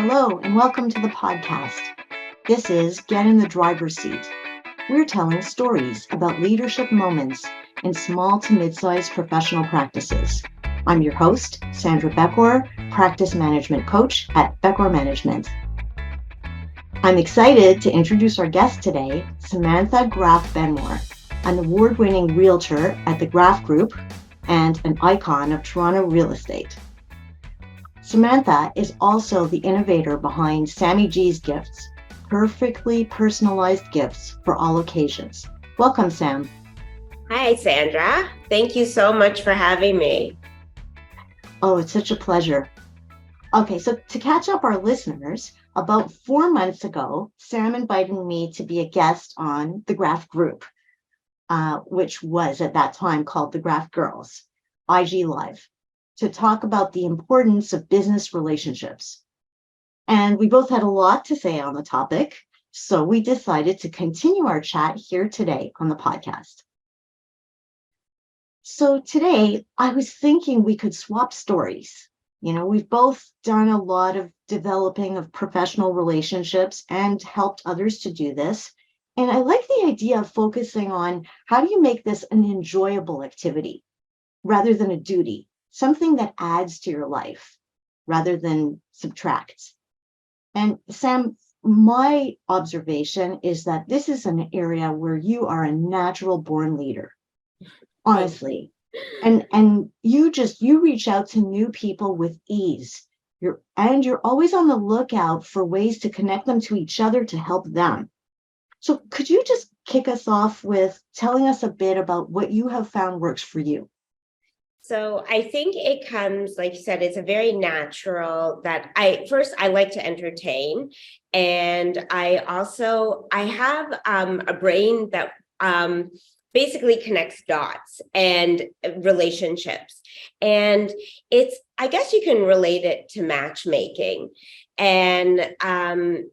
Hello, and welcome to the podcast. This is Get in the Driver's Seat. We're telling stories about leadership moments in small to mid-sized professional practices. I'm your host, Sandra Bekhor, Practice Management Coach at Bekhor Management. I'm excited to introduce our guest today, Samantha Graff Benmor, an award-winning realtor at the Graff Group and an icon of Toronto real estate. Samantha is also the innovator behind Sammy G's Gifts, perfectly personalized gifts for all occasions. Welcome, Sam. Hi, Sandra. Thank you so much for having me. Oh, it's such a pleasure. Okay, so to catch up our listeners, about 4 months ago, Sam invited me to be a guest on the Graff Group, which was at that time called the Graff Girls, IG Live, to talk about the importance of business relationships. And we both had a lot to say on the topic, so we decided to continue our chat here today on the podcast. So today, I was thinking we could swap stories. You know, we've both done a lot of developing of professional relationships and helped others to do this. And I like the idea of focusing on how do you make this an enjoyable activity rather than a duty, something that adds to your life rather than subtracts. And Sam, my observation is that this is an area where you are a natural born leader, honestly. And you reach out to new people with ease. You're always on the lookout for ways to connect them to each other to help them. So could you just kick us off with telling us a bit about what you have found works for you? So I think it comes, like you said, it's a very natural that I like to entertain. And I have a brain that basically connects dots and relationships. And I guess you can relate it to matchmaking. And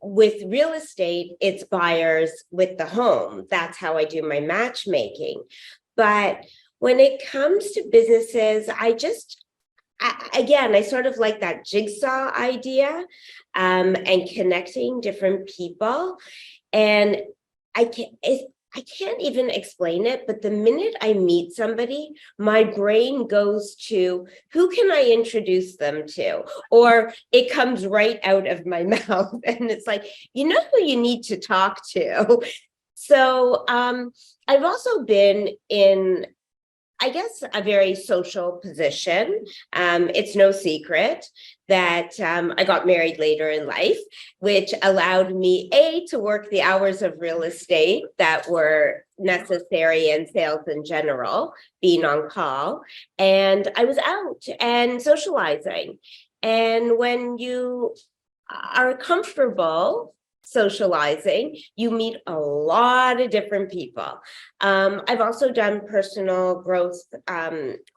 with real estate, it's buyers with the home. That's how I do my matchmaking. But when it comes to businesses, I sort of like that jigsaw idea and connecting different people. And I can't even explain it, but the minute I meet somebody, my brain goes to who can I introduce them to? Or it comes right out of my mouth. And it's like, you know who you need to talk to. So I've also been in, I guess, a very social position. It's no secret that I got married later in life, which allowed me, to work the hours of real estate that were necessary in sales in general, being on call. And I was out and socializing. And when you are comfortable socializing, you meet a lot of different people. I've also done personal growth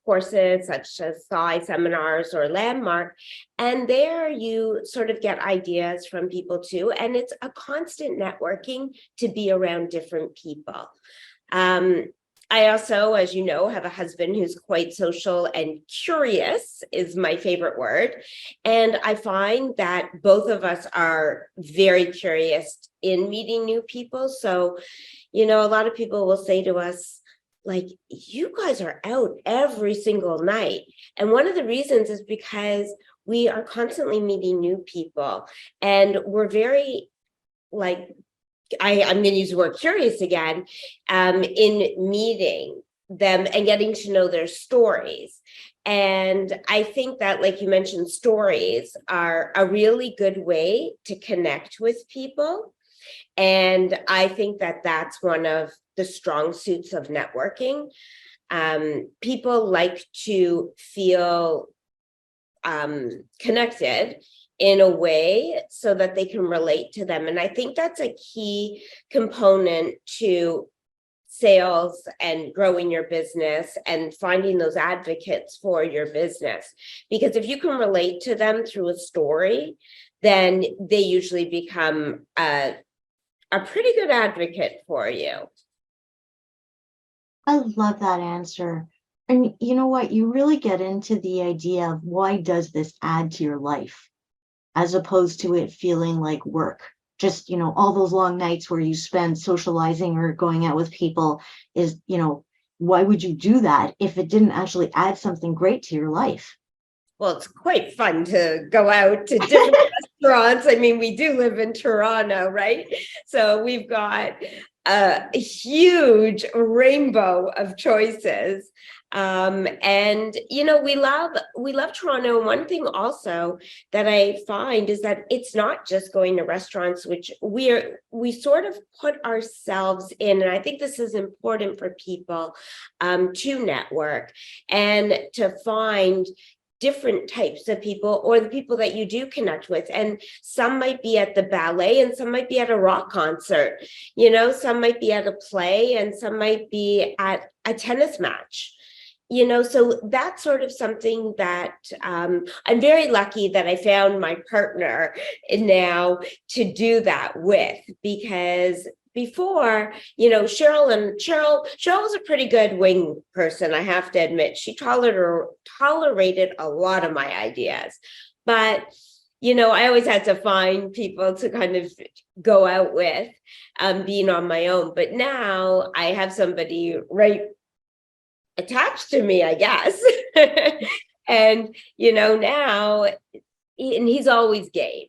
courses such as SCI seminars or Landmark, and there you sort of get ideas from people too, and it's a constant networking to be around different people. I also, as you know, have a husband who's quite social, and curious is my favorite word. And I find that both of us are very curious in meeting new people. So, a lot of people will say to us, like, you guys are out every single night. And one of the reasons is because we are constantly meeting new people, and we're very, like, I'm going to use the word curious again, in meeting them and getting to know their stories. And I think that, like you mentioned, stories are a really good way to connect with people. And I think that that's one of the strong suits of networking. People like to feel connected in a way so that they can relate to them. And I think that's a key component to sales and growing your business and finding those advocates for your business. Because if you can relate to them through a story, then they usually become a pretty good advocate for you. I love that answer. And you know what? You really get into the idea of why does this add to your life? as opposed to it feeling like work. Just, all those long nights where you spend socializing or going out with people is, why would you do that if it didn't actually add something great to your life? Well, it's quite fun to go out to different restaurants. I mean, we do live in Toronto, right? So we've got a huge rainbow of choices. And we love Toronto. And one thing also that I find is that it's not just going to restaurants, which we sort of put ourselves in. And I think this is important for people to network and to find different types of people, or the people that you do connect with. And some might be at the ballet and some might be at a rock concert, some might be at a play and some might be at a tennis match. So that's sort of something that I'm very lucky that I found my partner now to do that with, because before, Cheryl's a pretty good wing person, I have to admit. She tolerated a lot of my ideas, but I always had to find people to kind of go out with, being on my own. But now I have somebody right attached to me, I guess. And now, and he's always game.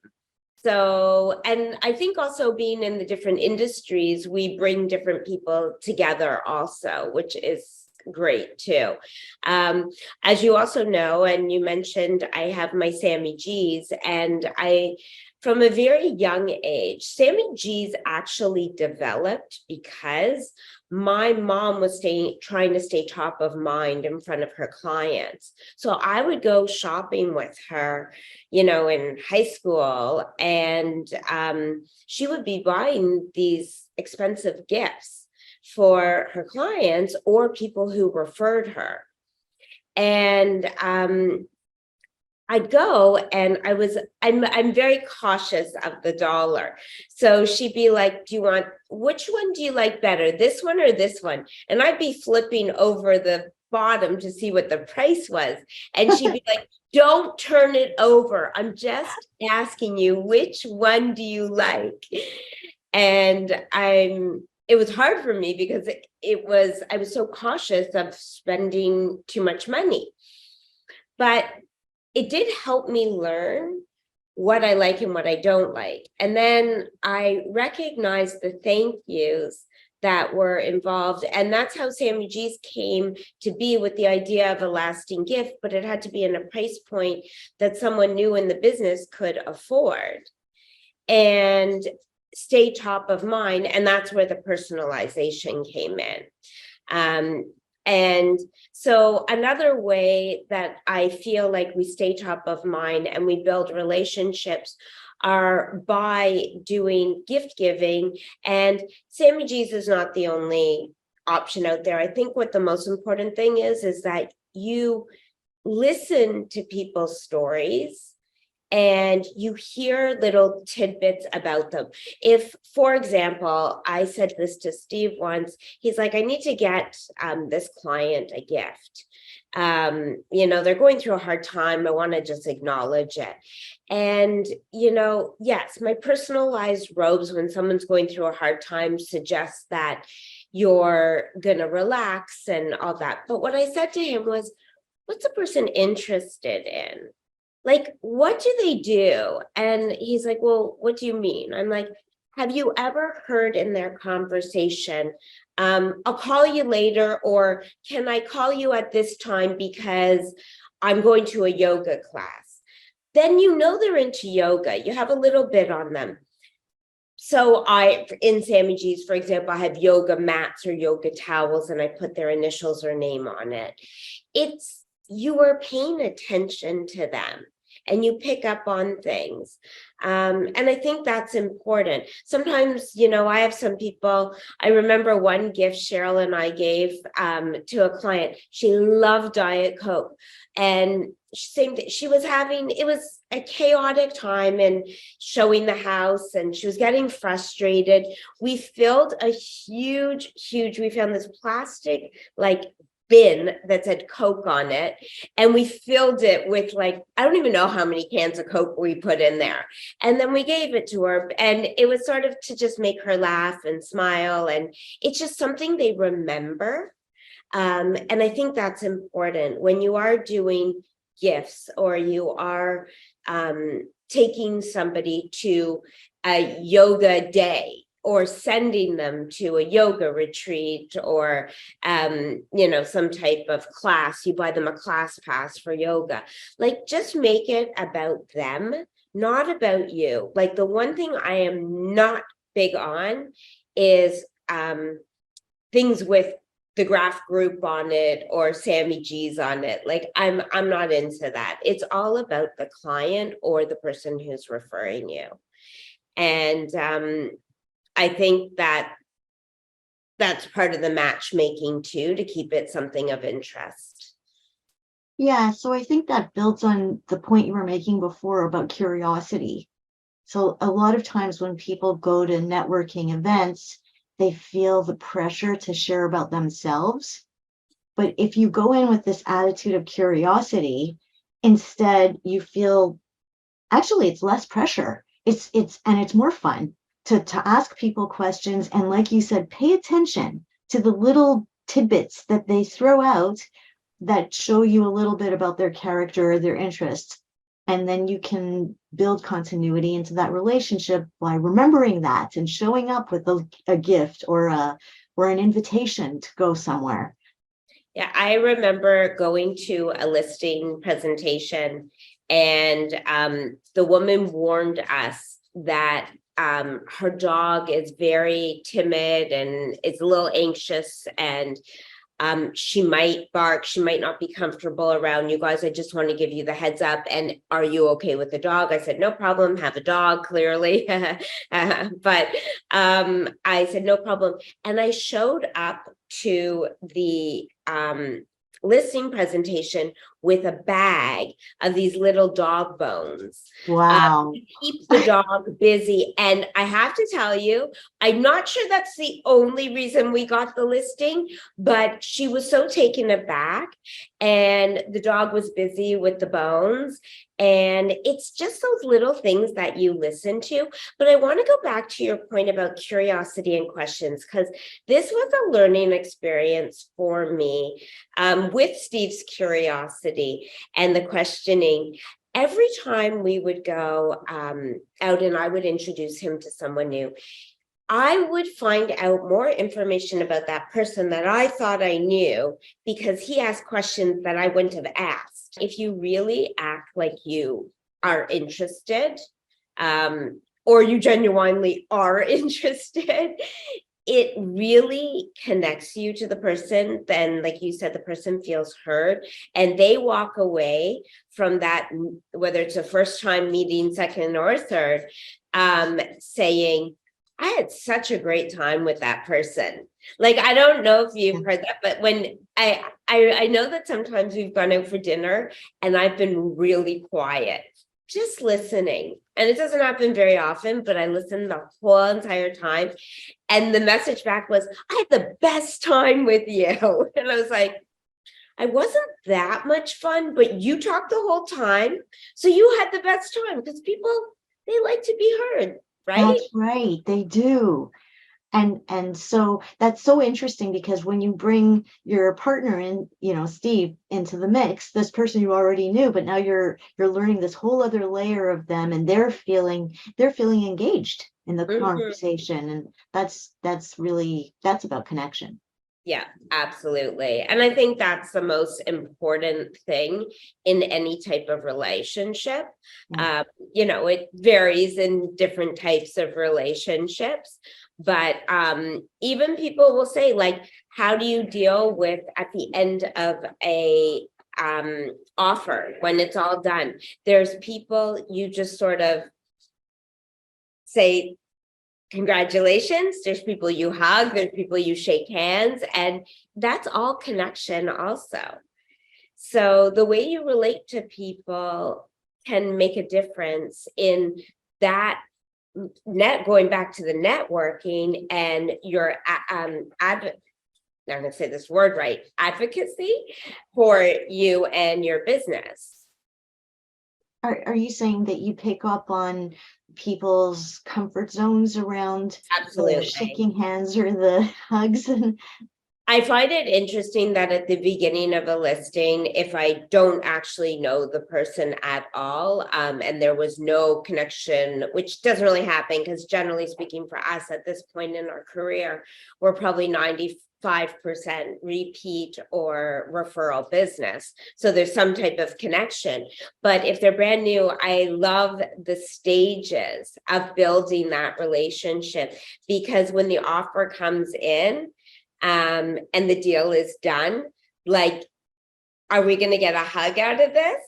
So, and I think also being in the different industries, we bring different people together also, which is great too. As you also know, and you mentioned, I have my Sammy G's, and from a very young age, Sammy G's actually developed because my mom was trying to stay top of mind in front of her clients. So I would go shopping with her, in high school, and she would be buying these expensive gifts for her clients or people who referred her. And I'd go, and I'm very cautious of the dollar. So she'd be like, which one do you like better, this one or this one? And I'd be flipping over the bottom to see what the price was. And she'd be like, don't turn it over. I'm just asking you, which one do you like? And it was hard for me because I was so cautious of spending too much money. But it did help me learn what I like and what I don't like. And then I recognized the thank yous that were involved. And that's how Sammy G's came to be, with the idea of a lasting gift, but it had to be in a price point that someone new in the business could afford and stay top of mind. And that's where the personalization came in. And so another way that I feel like we stay top of mind and we build relationships are by doing gift giving. And Sammy G's is not the only option out there. I think what the most important thing is that you listen to people's stories and you hear little tidbits about them. If, for example, I said this to Steve once, he's like, I need to get this client a gift. They're going through a hard time. I want to just acknowledge it. And, yes, my personalized robes when someone's going through a hard time suggests that you're going to relax and all that. But what I said to him was, what's a person interested in? Like, what do they do? And he's like, well, what do you mean? I'm like, have you ever heard in their conversation, I'll call you later, or can I call you at this time because I'm going to a yoga class? Then they're into yoga. You have a little bit on them. So in Sammy G's, for example, I have yoga mats or yoga towels, and I put their initials or name on it. You are paying attention to them and you pick up on things. And I think that's important. Sometimes, I have some people, I remember one gift Cheryl and I gave to a client. She loved Diet Coke. And she was it was a chaotic time and showing the house, and she was getting frustrated. We filled we found this plastic, like, bin that said Coke on it, and we filled it with like, I don't even know how many cans of Coke we put in there. And then we gave it to her, and it was sort of to just make her laugh and smile. And it's just something they remember. And I think that's important when you are doing gifts, or you are taking somebody to a yoga day, or sending them to a yoga retreat, or some type of class. You buy them a class pass for yoga. Like, just make it about them, not about you. Like, the one thing I am not big on is things with the Graff Group on it or Sammy G's on it. Like, I'm not into that. It's all about the client or the person who's referring you. And I think that that's part of the matchmaking too, to keep it something of interest. Yeah, so I think that builds on the point you were making before about curiosity. So a lot of times when people go to networking events, they feel the pressure to share about themselves. But if you go in with this attitude of curiosity, instead you feel actually it's less pressure. It's more fun to ask people questions, and like you said, pay attention to the little tidbits that they throw out that show you a little bit about their character or their interests. And then you can build continuity into that relationship by remembering that and showing up with a gift or an invitation to go somewhere. Yeah, I remember going to a listing presentation, and the woman warned us that her dog is very timid and is a little anxious, and she might bark, she might not be comfortable around you guys. I just want to give you the heads up. And are you okay with the dog? I said, no problem, have a dog, clearly. But I said, no problem. And I showed up to the listing presentation with a bag of these little dog bones. Wow. Keep the dog busy. And I have to tell you, I'm not sure that's the only reason we got the listing, but she was so taken aback, and the dog was busy with the bones. And it's just those little things that you listen to. But I want to go back to your point about curiosity and questions, because this was a learning experience for me, with Steve's curiosity and the questioning. Every time we would go out and I would introduce him to someone new, I would find out more information about that person that I thought I knew, because he asked questions that I wouldn't have asked. If you really act like you are interested, or you genuinely are interested, it really connects you to the person. Then, like you said, the person feels heard, and they walk away from that, whether it's a first time meeting, second or third, saying, I had such a great time with that person. Like, I don't know if you've heard that, but when I know that sometimes we've gone out for dinner and I've been really quiet, just listening. And it doesn't happen very often, but I listened the whole entire time. And the message back was, I had the best time with you. And I was like, I wasn't that much fun, but you talked the whole time. So you had the best time, because people, they like to be heard, right? That's right, they do. And so that's so interesting, because when you bring your partner in, Steve, into the mix, this person you already knew, but now you're learning this whole other layer of them, and they're feeling engaged in the conversation. And that's about connection. Yeah, absolutely. And I think that's the most important thing in any type of relationship. Yeah. It varies in different types of relationships, but even people will say, like, how do you deal with at the end of a offer when it's all done? There's people you just sort of say, congratulations. There's people you hug, there's people you shake hands, and that's all connection also. So the way you relate to people can make a difference in that going back to the networking and your I'm going to say this word right, advocacy for you and your business. Are you saying that you pick up on people's comfort zones around the Absolutely. shaking hands or the hugs? And I find it interesting that at the beginning of a listing, if I don't actually know the person at all, and there was no connection, which doesn't really happen because generally speaking for us at this point in our career, we're probably 95% repeat or referral business. So there's some type of connection. But if they're brand new, I love the stages of building that relationship, because when the offer comes in, and the deal is done, like, are we going to get a hug out of this?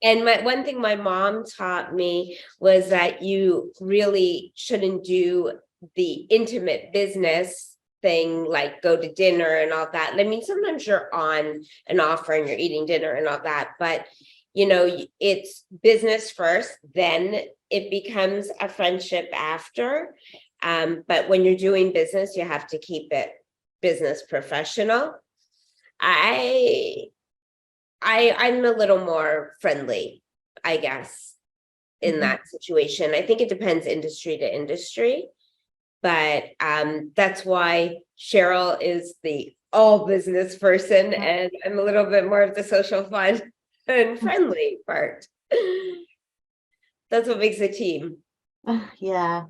And one thing my mom taught me was that you really shouldn't do the intimate business thing, like go to dinner and all that. I mean, sometimes you're on an offer and you're eating dinner and all that, but it's business first, then it becomes a friendship after. But when you're doing business, you have to keep it business professional. I'm a little more friendly, I guess, in that situation. I think it depends industry to industry, but that's why Cheryl is the all business person, and I'm a little bit more of the social fun and friendly part. That's what makes a team. yeah.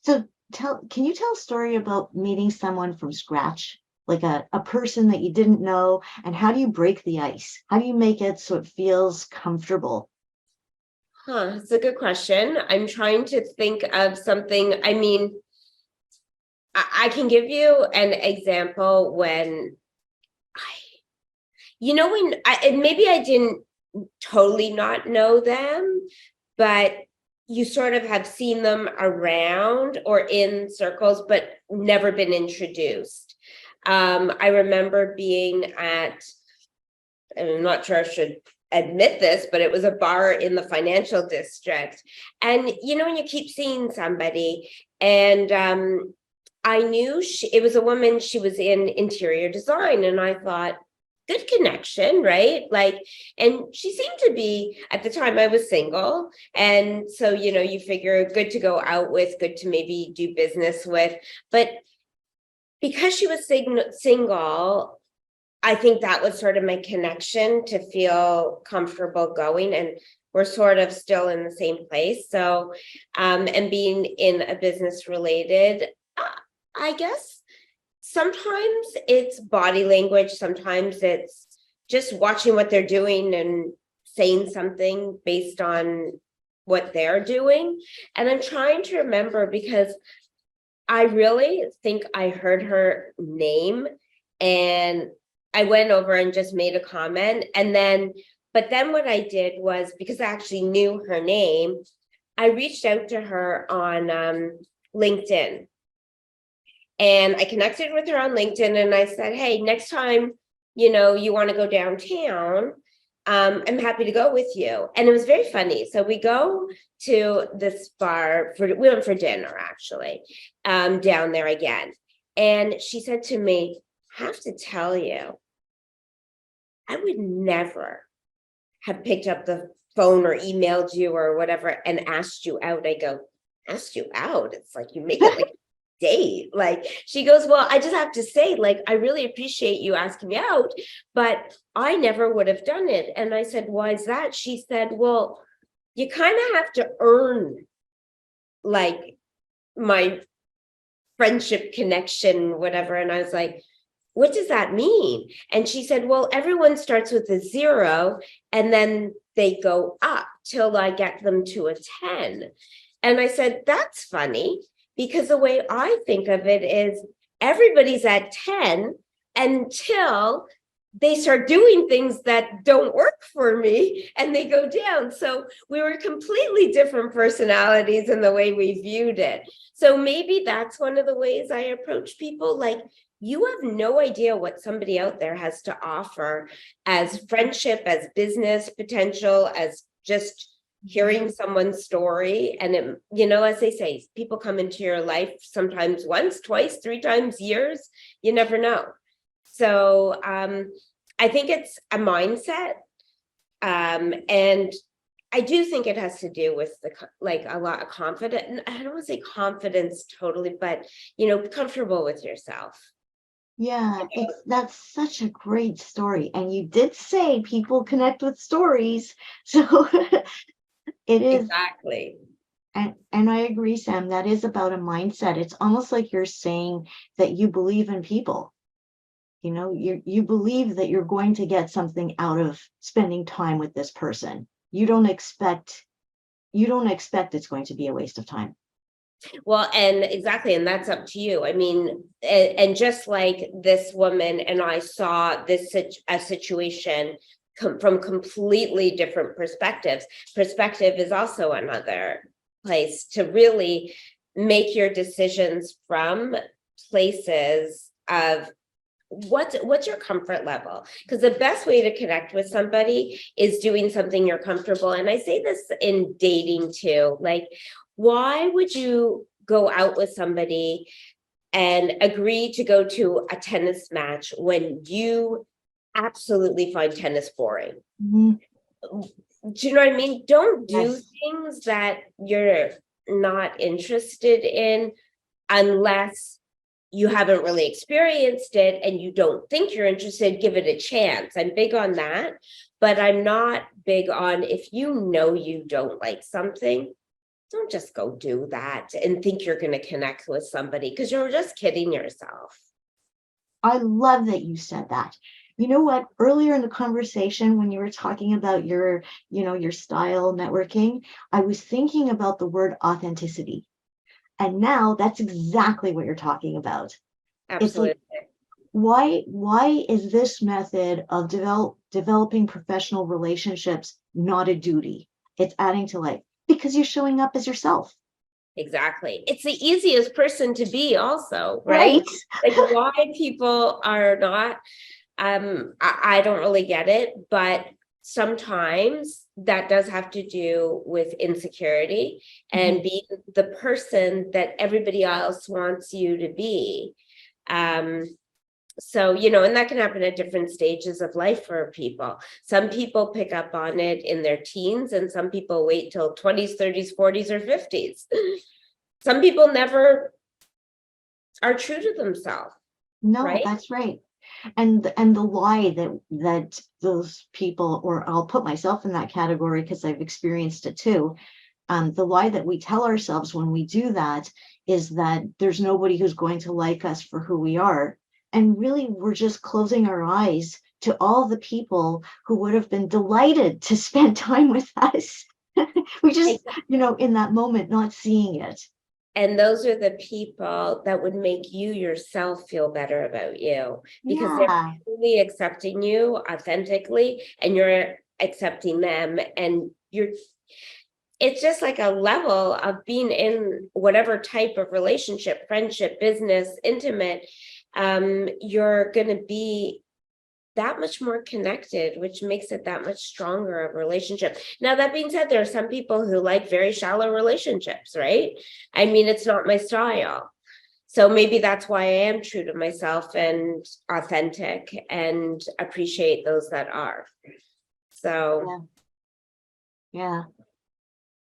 So can you tell a story about meeting someone from scratch, like a person that you didn't know, and how do you break the ice? How do you make it so it feels comfortable? It's a good question. I'm trying to think of something. I mean, I can give you an example when and maybe I didn't totally not know them, but you sort of have seen them around or in circles, but never been introduced. I remember being I'm not sure I should admit this, but it was a bar in the financial district. And, when you keep seeing somebody, and I knew it was a woman, she was in interior design, and I thought, good connection, right? Like, and she seemed to be, at the time I was single. And so, you figure good to go out with, good to maybe do business with. But because she was single, I think that was sort of my connection to feel comfortable going. And we're sort of still in the same place. So, and being in a business related, I guess sometimes it's body language. Sometimes it's just watching what they're doing and saying something based on what they're doing. And I'm trying to remember, because I really think I heard her name and I went over and just made a comment. But then what I did was, because I actually knew her name, I reached out to her on LinkedIn. And I connected with her on LinkedIn and I said, hey, next time, you want to go downtown, I'm happy to go with you. And it was very funny. So we go to this bar, we went for dinner actually, down there again. And she said to me, I have to tell you, I would never have picked up the phone or emailed you or whatever and asked you out. I go, asked you out? It's like you make it like date. Like, she goes, well, I just have to say, like, I really appreciate you asking me out, but I never would have done it. And I said, why is that? She said, well, you kind of have to earn like my friendship connection, whatever. And I was like, what does that mean? And she said, well, everyone starts with a 0 and then they go up till I get them to a 10. And I said, that's funny, because the way I think of it is everybody's at 10 until they start doing things that don't work for me and they go down. So we were completely different personalities in the way we viewed it. So maybe that's one of the ways I approach people. Like, you have no idea what somebody out there has to offer as friendship, as business potential, as just hearing someone's story. And it, as they say, people come into your life sometimes once, twice, three times, years, you never know. So I think it's a mindset. And I do think it has to do with a lot of confidence. I don't want to say confidence totally, but comfortable with yourself. Yeah, that's such a great story. And you did say people connect with stories. So it is. Exactly. And I agree, Sam, that is about a mindset. It's almost like you're saying that you believe in people. You believe that you're going to get something out of spending time with this person. You don't expect it's going to be a waste of time. Well, and exactly, and that's up to you. I mean, and just like this woman and I saw a situation from completely different perspectives. Perspective is also another place to really make your decisions from places of what's your comfort level, because the best way to connect with somebody is doing something you're comfortable. And I say this in dating too, like, why would you go out with somebody and agree to go to a tennis match when you absolutely find tennis boring? Mm-hmm. Do you know what I mean? Don't do Yes. things that you're not interested in unless you haven't really experienced it and you don't think you're interested. Give it a chance. I'm big on that, but I'm not big on, if you don't like something, don't just go do that and think you're going to connect with somebody, because you're just kidding yourself. I love that you said that. You know what? Earlier in the conversation, when you were talking about your style networking, I was thinking about the word authenticity. And now that's exactly what you're talking about. It's like, Absolutely. why is this method of developing professional relationships not a duty? It's adding to life because you're showing up as yourself. Exactly. It's the easiest person to be also, right? Right. Like, why people are not, I don't really get it, but sometimes that does have to do with insecurity and being the person that everybody else wants you to be. So, and that can happen at different stages of life for people. Some people pick up on it in their teens, and some people wait till 20s, 30s, 40s, or 50s. Some people never are true to themselves, No, right? that's right. And the lie that those people, or I'll put myself in that category because I've experienced it too. The lie that we tell ourselves when we do that is that there's nobody who's going to like us for who we are. And really, we're just closing our eyes to all the people who would have been delighted to spend time with us. We just, in that moment, not seeing it. And those are the people that would make you yourself feel better about you, because they're Yeah. truly accepting you authentically and you're accepting them. And it's just like a level of being in whatever type of relationship, friendship, business, intimate, you're going to be that much more connected, which makes it that much stronger of a relationship. Now, that being said, there are some people who like very shallow relationships, right? I mean, it's not my style. So maybe that's why I am true to myself and authentic and appreciate those that are. So, Yeah.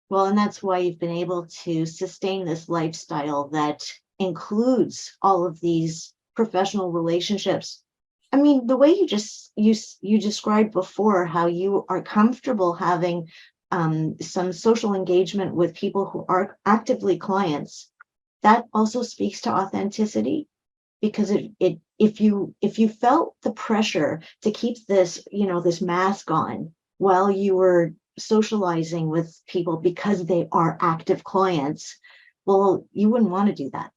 Well, and that's why you've been able to sustain this lifestyle that includes all of these professional relationships. I mean, the way you described before how you are comfortable having some social engagement with people who are actively clients, that also speaks to authenticity, because if you felt the pressure to keep this mask on while you were socializing with people because they are active clients, well, you wouldn't want to do that.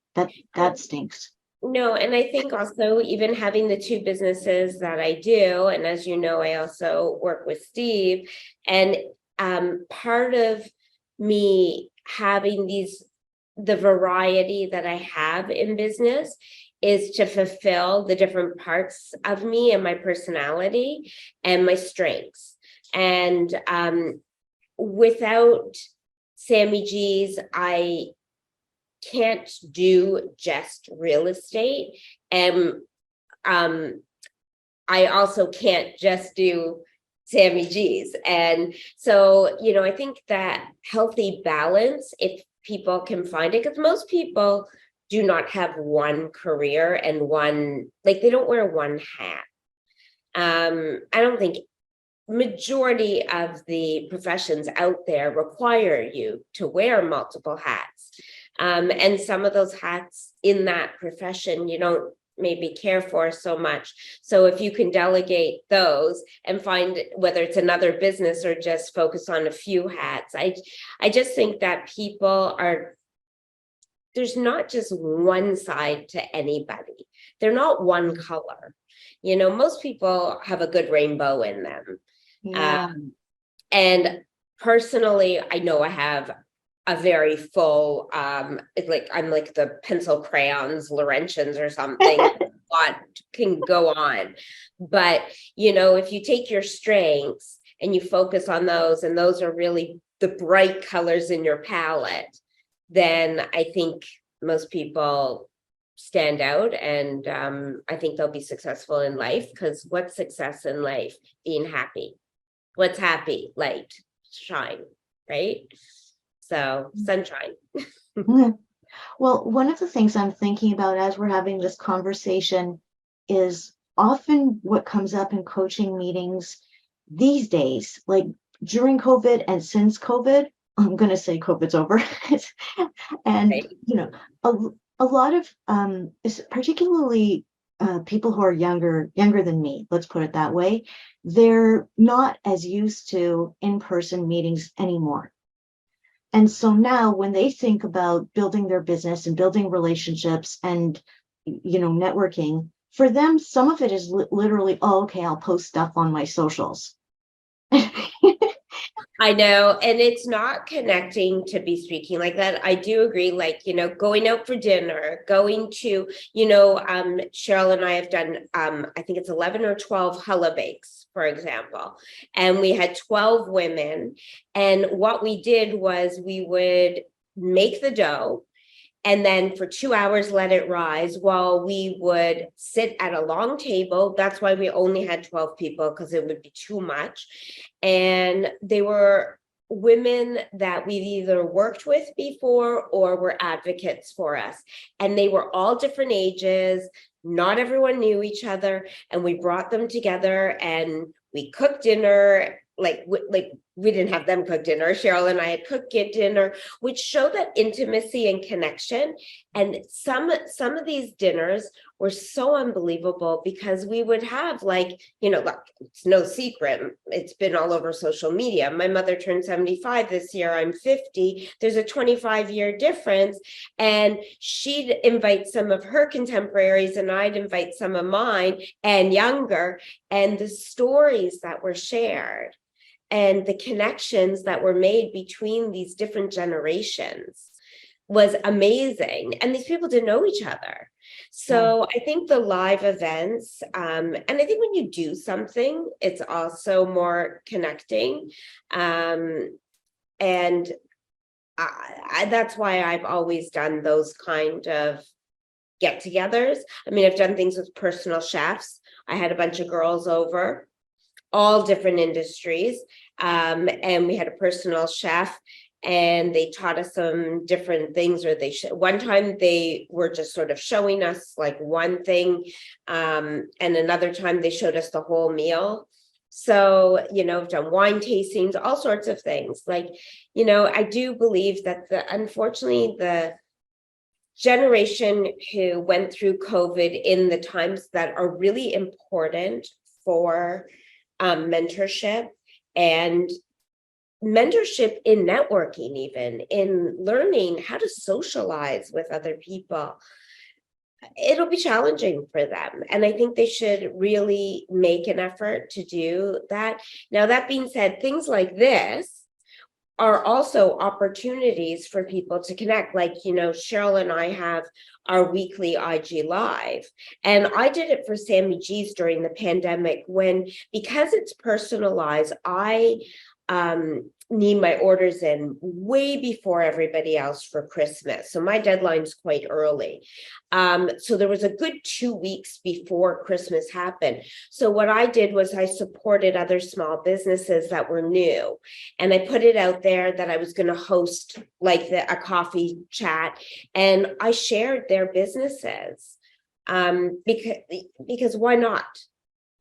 That stinks. no, and I think also even having the two businesses that I do, and as you know, I also work with Steve, and part of me having the variety that I have in business is to fulfill the different parts of me and my personality and my strengths. And without Sammy G's, I can't do just real estate. And I also can't just do Sammy G's. And so, I think that healthy balance, if people can find it, because most people do not have one career and they don't wear one hat. I don't think majority of the professions out there require you to wear multiple hats. And some of those hats in that profession, you don't maybe care for so much. So if you can delegate those and find whether it's another business or just focus on a few hats, I just think that there's not just one side to anybody. They're not one color. Most people have a good rainbow in them. Yeah. And personally, I know I have a very full, I'm like the pencil crayons, Laurentians or something. What can go on. But, if you take your strengths and you focus on those, and those are really the bright colors in your palette, then I think most people stand out, and I think they'll be successful in life. Because what's success in life? Being happy. What's happy? Light, shine, right? So sunshine. Well, one of the things I'm thinking about as we're having this conversation is often what comes up in coaching meetings these days, like during COVID and since COVID. I'm going to say COVID's over. And, Right. a lot of, particularly people who are younger than me, let's put it that way, they're not as used to in-person meetings anymore. And so now when they think about building their business and building relationships and, networking, for them, some of it is literally, oh, okay, I'll post stuff on my socials. I know, and it's not connecting to be speaking like that. I do agree, going out for dinner, going to, Cheryl and I have done, I think it's 11 or 12 challah bakes, for example, and we had 12 women. And what we did was we would make the dough, and then for 2 hours, let it rise while we would sit at a long table. That's why we only had 12 people, because it would be too much. And they were women that we've either worked with before or were advocates for us. And they were all different ages. Not everyone knew each other. And we brought them together and we cooked dinner. We didn't have them cook dinner. Cheryl and I had cooked dinner, which showed that intimacy and connection. And some of these dinners were so unbelievable, because we would have it's no secret. It's been all over social media. My mother turned 75 this year. I'm 50. There's a 25-year difference. And she'd invite some of her contemporaries and I'd invite some of mine and younger. And the stories that were shared and the connections that were made between these different generations was amazing. And these people didn't know each other. So I think the live events, and I think when you do something, it's also more connecting. And that's why I've always done those kind of get-togethers. I mean, I've done things with personal chefs. I had a bunch of girls over, all different industries. And we had a personal chef, and they taught us some different things, or one time they were just sort of showing us one thing. And another time they showed us the whole meal. So, I've done wine tastings, all sorts of things. I do believe that unfortunately, the generation who went through COVID in the times that are really important for mentorship and mentorship in networking, even in learning how to socialize with other people, it'll be challenging for them. And I think they should really make an effort to do that. Now, that being said, things like this are also opportunities for people to connect. Cheryl and I have our weekly IG Live. And I did it for Sammy G's during the pandemic because it's personalized, I need my orders in way before everybody else for Christmas. So my deadline's quite early. So there was a good 2 weeks before Christmas happened. So what I did was I supported other small businesses that were new. And I put it out there that I was going to host like a coffee chat, and I shared their businesses. Because why not?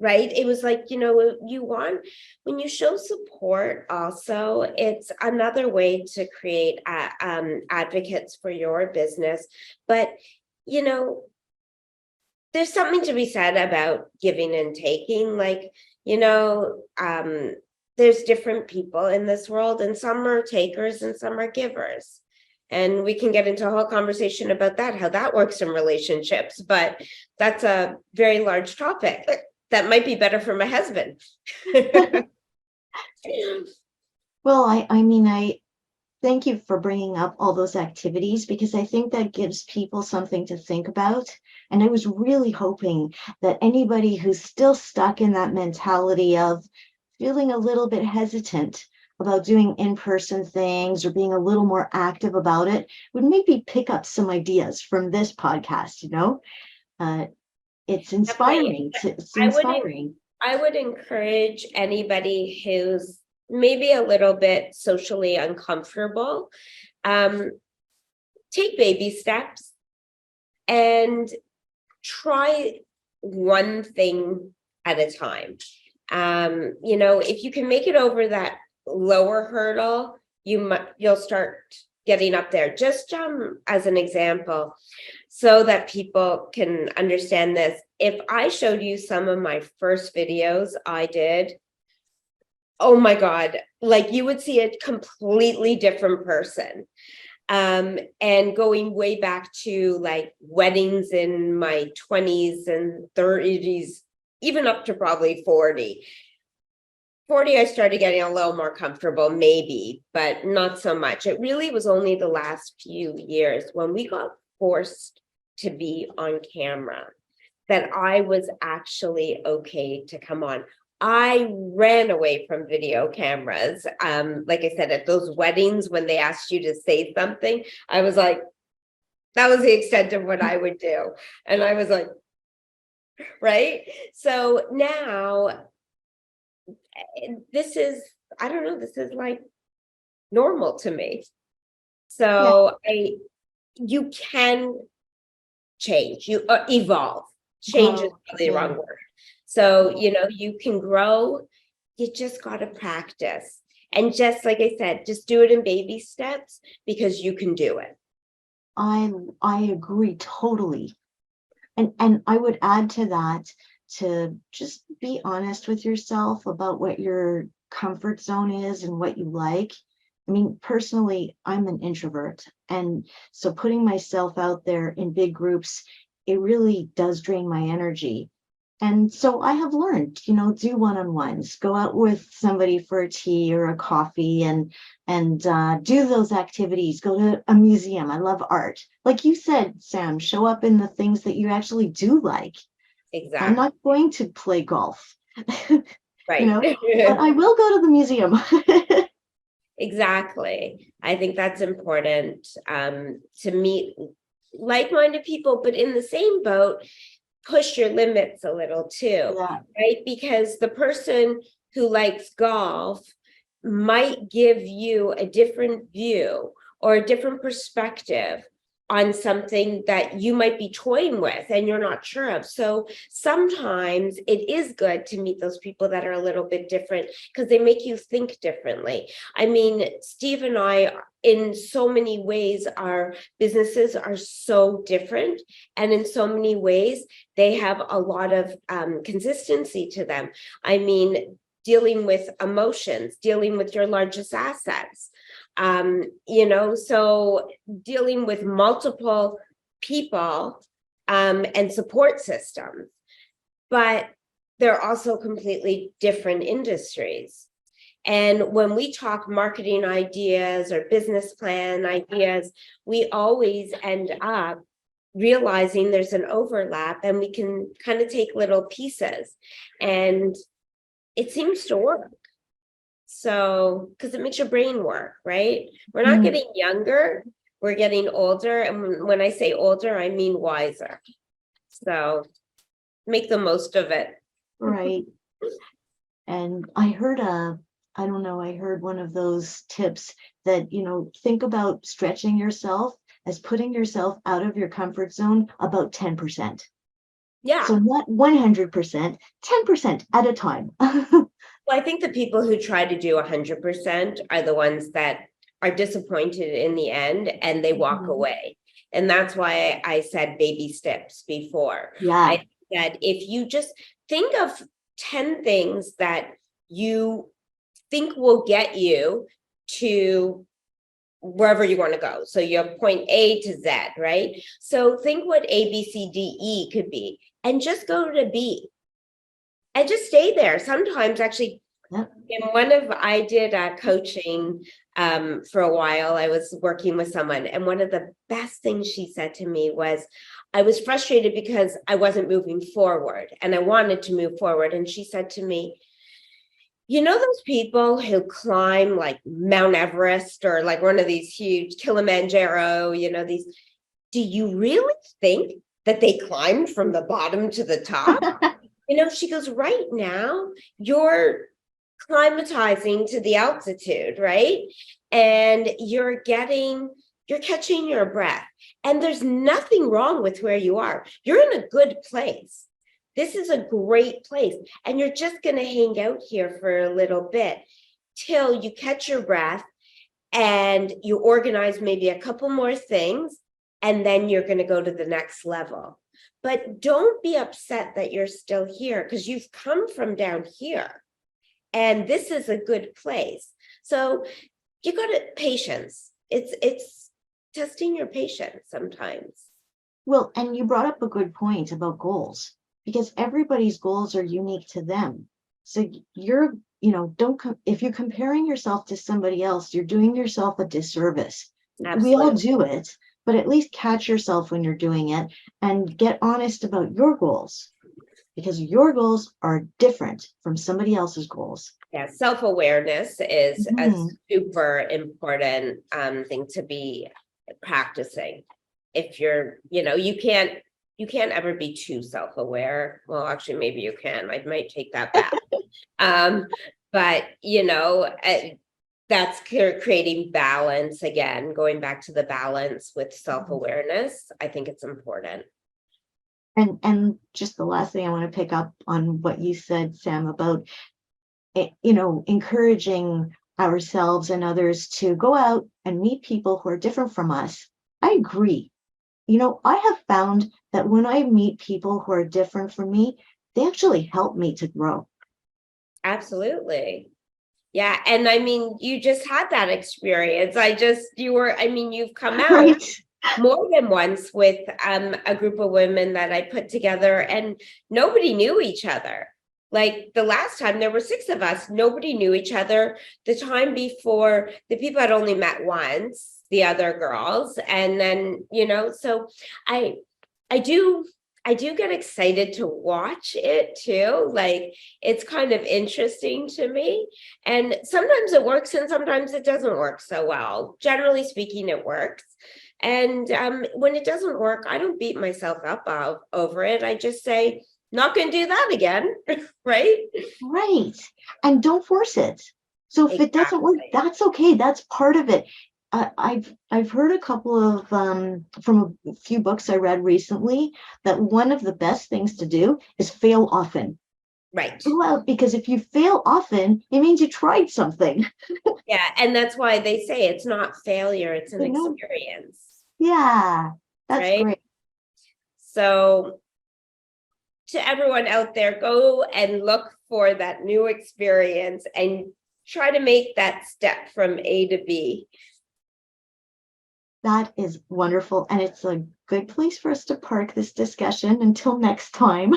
Right? It was like, when you show support also, it's another way to create advocates for your business. But, there's something to be said about giving and taking. Like, there's different people in this world, and some are takers and some are givers. And we can get into a whole conversation about that, how that works in relationships, but that's a very large topic. That might be better for my husband. Well, I thank you for bringing up all those activities, because I think that gives people something to think about. And I was really hoping that anybody who's still stuck in that mentality of feeling a little bit hesitant about doing in-person things or being a little more active about it would maybe pick up some ideas from this podcast. It's inspiring. It's inspiring. I would encourage anybody who's maybe a little bit socially uncomfortable, take baby steps and try one thing at a time. If you can make it over that lower hurdle, you'll start getting up there. Just as an example, so that people can understand this. If I showed you some of my first videos I did, oh my God, like you would see a completely different person. And going way back to like weddings in my 20s and 30s, even up to probably 40. 40, I started getting a little more comfortable, maybe, but not so much. It really was only the last few years when we got forced to be on camera that I was actually okay to come on. I ran away from video cameras. Like I said, at those weddings, when they asked you to say something, I was like, that was the extent of what I would do. And I was like, right? So now this is, I don't know, this is like normal to me. So you can change, you evolve. Change is probably the wrong word. So, you can grow, you just got to practice. And just like I said, just do it in baby steps, because you can do it. I agree totally. And I would add to that to just be honest with yourself about what your comfort zone is and what you like. I mean, personally, I'm an introvert. And so putting myself out there in big groups, it really does drain my energy. And so I have learned, do one-on-ones, go out with somebody for a tea or a coffee and do those activities, go to a museum. I love art. Like you said, Sam, show up in the things that you actually do like. Exactly. I'm not going to play golf, right. But I will go to the museum. Exactly. I think that's important, to meet like-minded people, but in the same boat, push your limits a little too, right? Because the person who likes golf might give you a different view or a different perspective on something that you might be toying with and you're not sure of. So sometimes it is good to meet those people that are a little bit different, because they make you think differently. I mean, Steve and I, in so many ways, our businesses are so different, and in so many ways they have a lot of consistency to them. I mean, dealing with emotions, dealing with your largest assets, so dealing with multiple people and support systems, but they're also completely different industries. And when we talk marketing ideas or business plan ideas, we always end up realizing there's an overlap, and we can kind of take little pieces, and it seems to work. So, because it makes your brain work, right? We're not Mm, getting younger, we're getting older. And when I say older, I mean wiser. So make the most of it. right. And I heard I don't know, I heard one of those tips that, think about stretching yourself as putting yourself out of your comfort zone about 10%. Yeah. So not 100%, 10% at a time. Well, I think the people who try to do 100% are the ones that are disappointed in the end and they walk Mhm. away. And that's why I said baby steps before. Yeah. I said if you just think of 10 things that you think will get you to wherever you want to go. So you're point A to Z, right? So think what A, B, C, D, E could be, and just go to B and just stay there. Sometimes actually Yep. I did coaching for a while. I was working with someone, and one of the best things she said to me was, I was frustrated because I wasn't moving forward and I wanted to move forward. And she said to me, you know, those people who climb like Mount Everest or like one of these huge Kilimanjaro, do you really think that they climbed from the bottom to the top? She goes, right now, you're climatizing to the altitude, right? And you're catching your breath. And there's nothing wrong with where you are. You're in a good place. This is a great place. And you're just going to hang out here for a little bit till you catch your breath and you organize maybe a couple more things. And then you're going to go to the next level. But don't be upset that you're still here because you've come from down here. And this is a good place. So you got to patience. It's testing your patience sometimes. Well, and you brought up a good point about goals because everybody's goals are unique to them. So you're, don't if you're comparing yourself to somebody else, you're doing yourself a disservice. We all Absolutely. do it, but at least catch yourself when you're doing it and get honest about your goals because your goals are different from somebody else's goals. Yeah, self-awareness is a Mhm. super important thing to be practicing. If you can't ever be too self-aware. Well, actually, maybe you can. I might take that back. But that's creating balance again, going back to the balance with self-awareness. I think it's important. And just the last thing I want to pick up on what you said, Sam, about encouraging ourselves and others to go out and meet people who are different from us. I agree. I have found that when I meet people who are different from me, they actually help me to grow. Absolutely. Yeah. And I mean, you just had that experience. You've come out Right. more than once with a group of women that I put together, and nobody knew each other. Like the last time there were 6 of us, nobody knew each other. The time before, the people had only met once, the other girls. And then, so I I do I do get excited to watch it too. Like it's kind of interesting to me. And sometimes it works and sometimes it doesn't work so well. Generally speaking, it works. And when it doesn't work, I don't beat myself up over it. I just say, not going to do that again. Right? Right. And don't force it. So if it doesn't work, Exactly. that's okay. That's part of it. I've heard a couple of from a few books I read recently that one of the best things to do is fail often. Right. Go out because if you fail often, it means you tried something. Yeah. And that's why they say it's not failure, it's an You know? experience. Yeah, that's Right. great. So to everyone out there, go and look for that new experience and try to make that step from A to B. That is wonderful. And it's a good place for us to park this discussion until next time.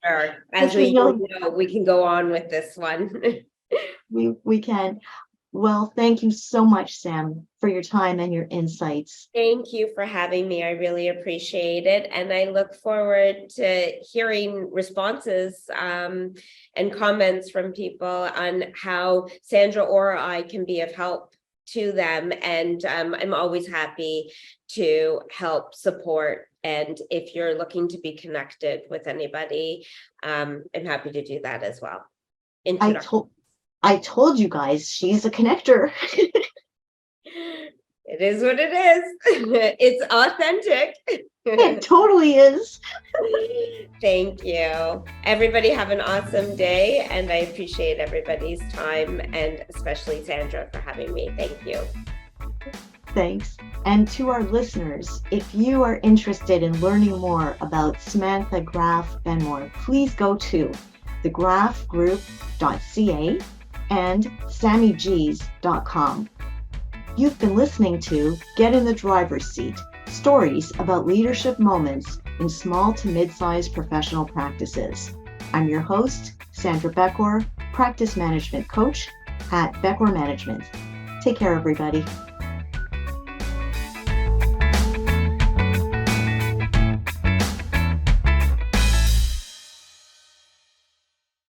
Sure. As Because we know, we can go on with this one. we can. Well, thank you so much, Sam, for your time and your insights. Thank you for having me. I really appreciate it. And I look forward to hearing responses and comments from people on how Sandra or I can be of help to them. And I'm always happy to help support. And if you're looking to be connected with anybody, I'm happy to do that as well. I told you guys she's a connector. It is what it is. It's authentic. It totally is. Thank you. Everybody have an awesome day, and I appreciate everybody's time, and especially Sandra for having me. Thank you. Thanks. And to our listeners, if you are interested in learning more about Samantha Graff Benmor, please go to thegraffgroup.ca and sammygs.com. You've been listening to Get in the Driver's Seat, stories about leadership moments in small to mid-sized professional practices. I'm your host, Sandra Bekhor, practice management coach at Bekhor Management. Take care, everybody.